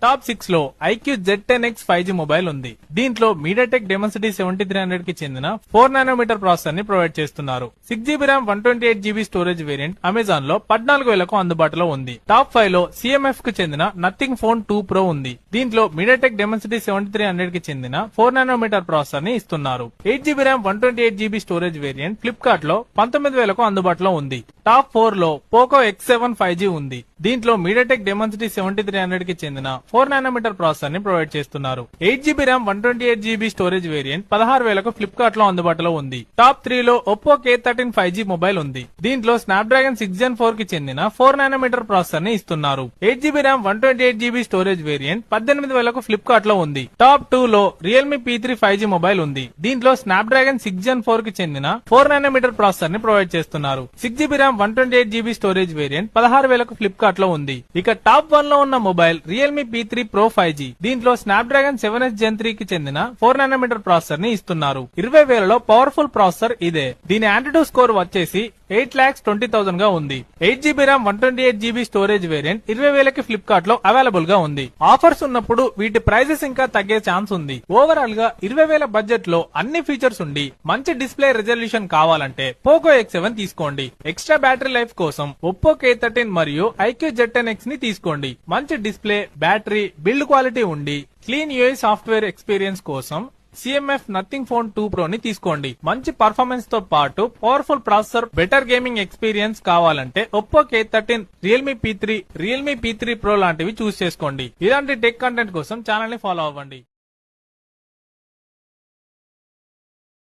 Top 6 లో IQ Z10X 5G mobile ఉంది. దీంట్లో మీడియాటెక్ డెమన్సిటీ 7300 కి చెందిన 4 నానోమీటర్ ప్రాసెసర్ ని ప్రొవైడ్ చేస్తున్నారు. 6GB RAM 128GB storage variant Amazon లో 14,000కు అందుబాటులో ఉంది. టాప్ 5 లో CMF కు చెందిన నథింగ్ ఫోన్ 2 Pro ఉంది. దీంట్లో మీడియాటెక్ డెమన్సిటీ 7300 కి చెందిన 4 నానోమీటర్ ప్రాసెసర్ ని ఇస్తున్నారు. 8GB RAM 128GB storage variant Flipkart లో 19,000కు అందుబాటులో ఉంది. టాప్ 4 లో పోకో X7 5G ఉంది. దీంట్లో మీడియాటెక్ డెమన్సిటీ 7300 కి చెందిన 4 నానోమీటర్ ప్రాసెసర్ ని ప్రొవైడ్ చేస్తున్నారు. 8GB RAM 128GB storage variant 16,000కు ఫ్లిప్కార్ట్ లో అందుబాటులో ఉంది. టాప్ 3 లో ఒప్పో K13 5G మొబైల్ ఉంది. దీంట్లో స్నాప్డ్రాగన్ 6 Gen 4 కి చెందిన 4 నానోమీటర్ ప్రాసెసర్ ని ఇస్తున్నారు. 8GB RAM 128GB storage variant 18,000కు ఫ్లిప్కార్ట్ లో ఉంది. టాప్ 2 లో రియల్మీ P3 5G మొబైల్ ఉంది. దీంట్లో స్నాప్డ్రాగన్ 6 Gen 4 కి చెందిన 4 నానోమీటర్ ప్రాసెసర్ ని ప్రొవైడ్ చేస్తున్నారు. 6GB RAM 128GB storage variant 16,000కు ఫ్లిప్కార్ట్ లో ఉంది. ఇక టాప్ 1 లో ఉన్న mobile Realme P3 Pro 5G. దీంట్లో స్నాప్డ్రాగన్ 7S Gen 3 కి చెందిన 4 నానోమీటర్ ప్రాసెసర్ ని ఇస్తున్నారు. 20,000లో పవర్ఫుల్ ప్రాసెసర్ ఇదే. దీని ఆంటిట్యూడ్ స్కోర్ వచ్చేసి 8,20,000 గా ఉంది. 8GB RAM 128GB storage variant 20,000కి ఫ్లిప్కార్ట్ లో అవైలబుల్ గా ఉంది. ఆఫర్స్ ఉన్నప్పుడు వీటి ప్రైజెస్ ఇంకా తగ్గే ఛాన్స్ ఉంది. ఓవరాల్ గా 20,000 బడ్జెట్ లో అన్ని ఫీచర్స్ ఉండి మంచి డిస్ప్లే రెజల్యూషన్ కావాలంటే పోకో X7 తీసుకోండి. ఎక్స్ట్రా బ్యాటరీ లైఫ్ కోసం ఒప్పో K13 మరియు ఐక్యూ Z10X ని తీసుకోండి. మంచి డిస్ప్లే, బ్యాటరీ, బిల్డ్ క్వాలిటీ ఉండి క్లీన్ UI సాఫ్ట్వేర్ ఎక్స్పీరియన్స్ కోసం CMF నథింగ్ ఫోన్ 2 Pro ని తీసుకోండి. మంచి పర్ఫార్మెన్స్ తో పాటు powerful processor, better gaming experience కావాలంటే Oppo K13, Realme P3 Pro లాంటివి చూస్ చేసుకోండి. ఇలాంటి టెక్ కంటెంట్ కోసం ఛానల్ ని ఫాలో అవ్వండి.